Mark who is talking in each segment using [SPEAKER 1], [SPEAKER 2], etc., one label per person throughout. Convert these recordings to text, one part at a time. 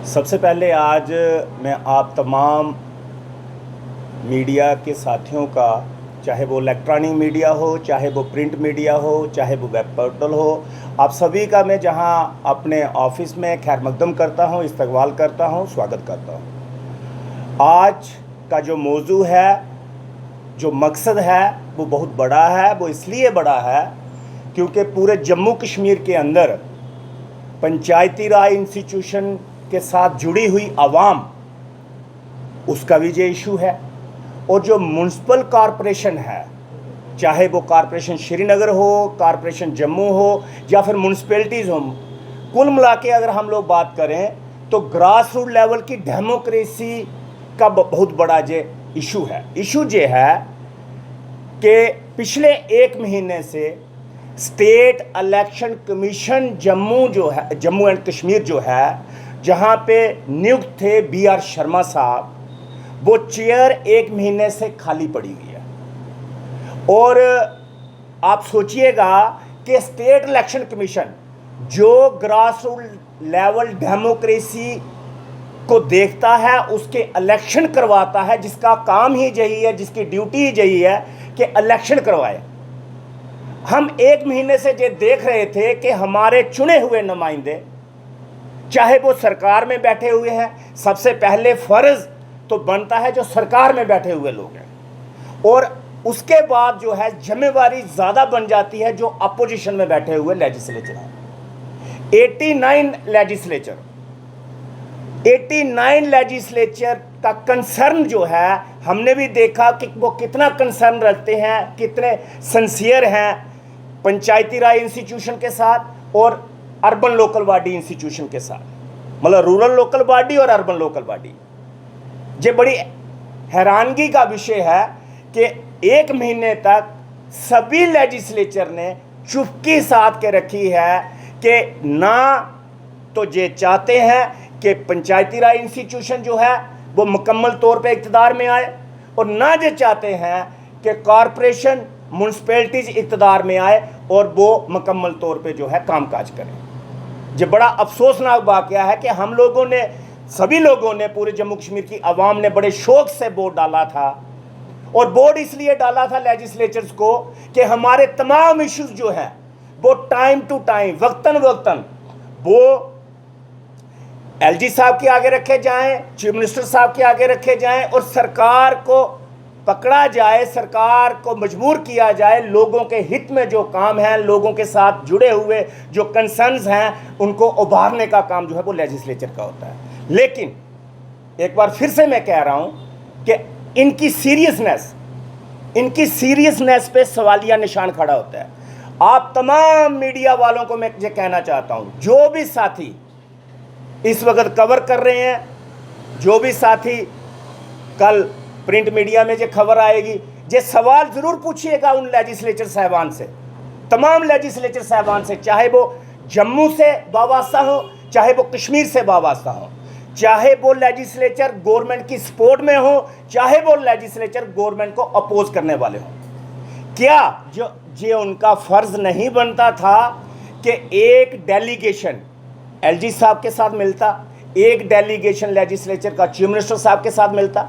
[SPEAKER 1] सबसे पहले आज मैं आप तमाम मीडिया के साथियों का, चाहे वो इलेक्ट्रॉनिक मीडिया हो, चाहे वो प्रिंट मीडिया हो, चाहे वो वेब पोर्टल हो, आप सभी का मैं जहां अपने ऑफिस में खैर मकदम करता हूं, इस्तकबाल करता हूं, स्वागत करता हूं। आज का जो मौजू है, जो मकसद है, वो बहुत बड़ा है। वो इसलिए बड़ा है क्योंकि पूरे जम्मू कश्मीर के अंदर पंचायती राज इंस्टीट्यूशन के साथ जुड़ी हुई आवाम, उसका भी ये इशू है। और जो म्यूनसिपल कॉरपोरेशन है, चाहे वो कॉरपोरेशन श्रीनगर हो, कॉरपोरेशन जम्मू हो, या फिर म्यूनसिपैलिटीज़ हो, कुल मिला के अगर हम लोग बात करें तो ग्रास रूट लेवल की डेमोक्रेसी का बहुत बड़ा ये इशू है। इशू ये है कि पिछले एक महीने से स्टेट इलेक्शन कमीशन जम्मू जो है, जम्मू एंड कश्मीर जो है, जहाँ पे नियुक्त थे BR शर्मा साहब, वो चेयर एक महीने से खाली पड़ी हुई है। और आप सोचिएगा कि स्टेट इलेक्शन कमीशन जो ग्रास रूट लेवल डेमोक्रेसी को देखता है, उसके इलेक्शन करवाता है, जिसका काम ही यही है, जिसकी ड्यूटी ही यही है कि इलेक्शन करवाए। हम एक महीने से ये देख रहे थे कि हमारे चुने हुए नुमाइंदे, चाहे वो सरकार में बैठे हुए हैं, सबसे पहले फर्ज तो बनता है जो सरकार में बैठे हुए लोग हैं, और उसके बाद जो है जिम्मेवारी ज़्यादा बन जाती है जो अपोजिशन में बैठे हुए लेजिस्लेचर हैं। 89 लेजिस्लेचर का कंसर्न जो है, हमने भी देखा कि वो कितना कंसर्न रखते हैं, कितने सिंसियर हैं पंचायती राज इंस्टीट्यूशन के साथ और अर्बन लोकल बॉडी इंस्टीट्यूशन के साथ, मतलब रूरल लोकल बॉडी और अर्बन लोकल बॉडी। ये बड़ी हैरानगी का विषय है कि एक महीने तक सभी लेजिस्लेचर ने चुप्पी साध के रखी है कि ना तो ये चाहते हैं कि पंचायती राज इंस्टीट्यूशन जो है वो मुकम्मल तौर पे इक़्तिदार में आए, और ना ये चाहते हैं कि कॉरपोरेशन म्यूनसिपैलिटीज़ इक़्तिदार में आए और वो मुकम्मल तौर पे जो है कामकाज करें। ये बड़ा अफसोसनाक वाक़या है कि हम लोगों ने, सभी लोगों ने, पूरे जम्मू कश्मीर की आवाम ने बड़े शौक़ से वोट डाला था, और वोट इसलिए डाला था लेजिस्लेचर्स को कि हमारे तमाम इश्यूज जो हैं वो टाइम टू टाइम, वक्तन वक्तन वो LG साहब के आगे रखे जाएं, चीफ मिनिस्टर साहब के आगे रखे जाएं, और सरकार को पकड़ा जाए, सरकार को मजबूर किया जाए, लोगों के हित में जो काम है, लोगों के साथ जुड़े हुए जो कंसर्न्स हैं, उनको उभारने का काम जो है वो लेजिस्लेचर का होता है। लेकिन एक बार फिर से मैं कह रहा हूं कि इनकी सीरियसनेस पे सवालिया निशान खड़ा होता है। आप तमाम मीडिया वालों को मैं ये कहना चाहता हूं, जो भी साथी इस वक्त कवर कर रहे हैं, जो भी साथी कल प्रिंट मीडिया में ये खबर आएगी, ये सवाल ज़रूर पूछिएगा उन लेजिस्लेचर साहबान से, तमाम लेजिस्लेचर साहबान से, चाहे वो जम्मू से वाबस्ता हो, चाहे वो कश्मीर से वाबस्ता हो, चाहे वो लेजिस्लेचर गवर्नमेंट की सपोर्ट में हो, चाहे वो लेजिस्लेचर गवर्नमेंट को अपोज करने वाले हो। क्या जो ये उनका फ़र्ज़ नहीं बनता था कि एक डेलीगेशन LG साहब के साथ मिलता, एक डेलीगेशन लेजिस्लेचर का चीफ मिनिस्टर साहब के साथ मिलता?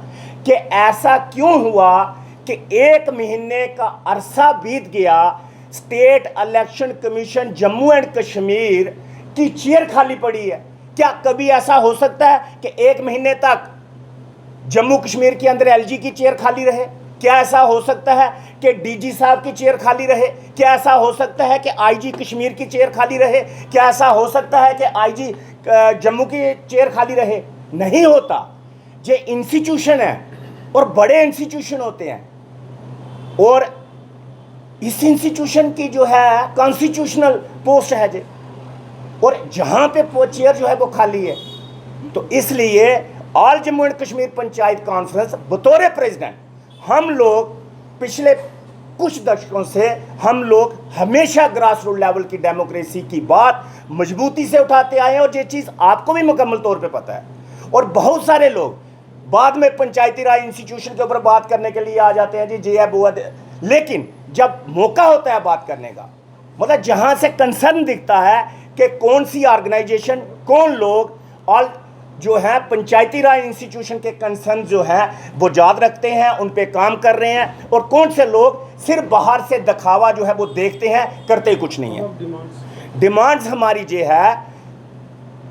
[SPEAKER 1] कि ऐसा क्यों हुआ कि एक महीने का अरसा बीत गया, state election commission Jammu and Kashmir की चेयर खाली पड़ी है? क्या कभी ऐसा हो सकता है कि एक महीने तक जम्मू कश्मीर के अंदर LG की चेयर खाली रहे? क्या ऐसा हो सकता है कि DG साहब की चेयर खाली रहे? क्या ऐसा हो सकता है कि IG कश्मीर की चेयर खाली रहे? क्या ऐसा हो सकता है कि IG जम्मू की चेयर खाली रहे? नहीं होता। ये इंस्टीट्यूशन है और बड़े इंस्टीट्यूशन होते हैं, और इस इंस्टीट्यूशन की जो है कॉन्स्टिट्यूशनल पोस्ट है जे, और जहाँ पे चेयर जो है वो खाली है। तो इसलिए all Jammu and Kashmir panchayat conference बतौर प्रेसिडेंट, हम लोग पिछले कुछ दशकों से हम लोग हमेशा ग्रास रूट लेवल की डेमोक्रेसी की बात मजबूती से उठाते आए हैं, और ये चीज़ आपको भी मुकम्मल तौर पे पता है। और बहुत सारे लोग बाद में पंचायती राज इंस्टीट्यूशन के ऊपर बात करने के लिए आ जाते हैं, जी ये है वो है, लेकिन जब मौका होता है बात करने का, मतलब जहाँ से कंसर्न दिखता है कि कौन सी ऑर्गेनाइजेशन, कौन लोग, और जो है पंचायती राज इंस्टीट्यूशन के कंसर्न जो है वो याद रखते हैं, उन पे काम कर रहे हैं, और कौन से लोग सिर्फ बाहर से दिखावा जो है वो देखते हैं, करते कुछ नहीं है। डिमांड्स हमारी जो है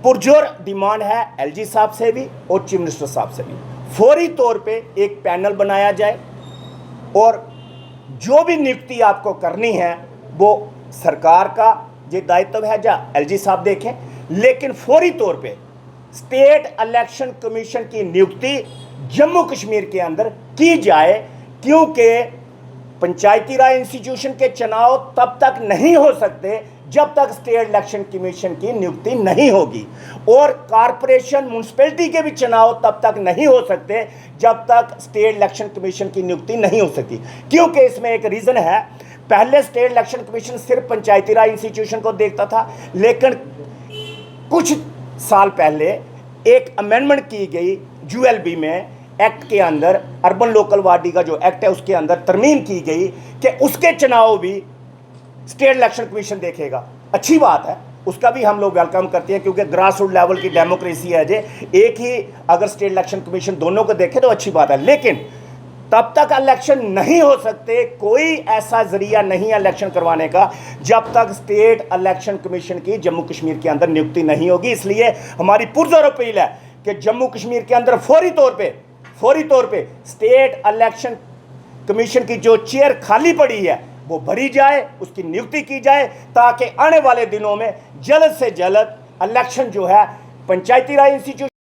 [SPEAKER 1] पुरजोर डिमांड है एलजी साहब से भी और चीफ मिनिस्टर साहब से भी, फौरी तौर पे एक पैनल बनाया जाए और जो भी नियुक्ति आपको करनी है वो सरकार का ये दायित्व है, जा एलजी साहब देखें, लेकिन फौरी तौर पे स्टेट इलेक्शन कमीशन की नियुक्ति जम्मू कश्मीर के अंदर की जाए, क्योंकि पंचायती राज इंस्टीट्यूशन के चुनाव तब तक नहीं हो सकते जब तक स्टेट इलेक्शन कमीशन की नियुक्ति नहीं होगी, और कारपोरेशन म्यूनसिपैलिटी के भी चुनाव तब तक नहीं हो सकते जब तक स्टेट इलेक्शन कमीशन की नियुक्ति नहीं हो सकती। क्योंकि इसमें एक रीज़न है, पहले स्टेट इलेक्शन कमीशन सिर्फ पंचायती राज इंस्टीट्यूशन को देखता था, लेकिन कुछ साल पहले एक अमेंडमेंट की गई यूएलबी में एक्ट के अंदर, अर्बन लोकल बॉडी का जो एक्ट है उसके अंदर तरमीम की गई कि उसके चुनाव भी स्टेट इलेक्शन कमीशन देखेगा। अच्छी बात है, उसका भी हम लोग वेलकम करते हैं, क्योंकि ग्रास रूट लेवल की डेमोक्रेसी है जे, एक ही अगर स्टेट इलेक्शन कमीशन दोनों को देखे तो अच्छी बात है, लेकिन तब तक इलेक्शन नहीं हो सकते, कोई ऐसा जरिया नहीं है इलेक्शन करवाने का जब तक स्टेट इलेक्शन कमीशन की जम्मू कश्मीर के अंदर नियुक्ति नहीं होगी। इसलिए हमारी पुरजोर अपील है कि जम्मू कश्मीर के अंदर फौरी तौर पे स्टेट इलेक्शन कमीशन की जो चेयर खाली पड़ी है वो भरी जाए, उसकी नियुक्ति की जाए, ताकि आने वाले दिनों में जल्द से जल्द इलेक्शन जो है पंचायती राज इंस्टीट्यूशन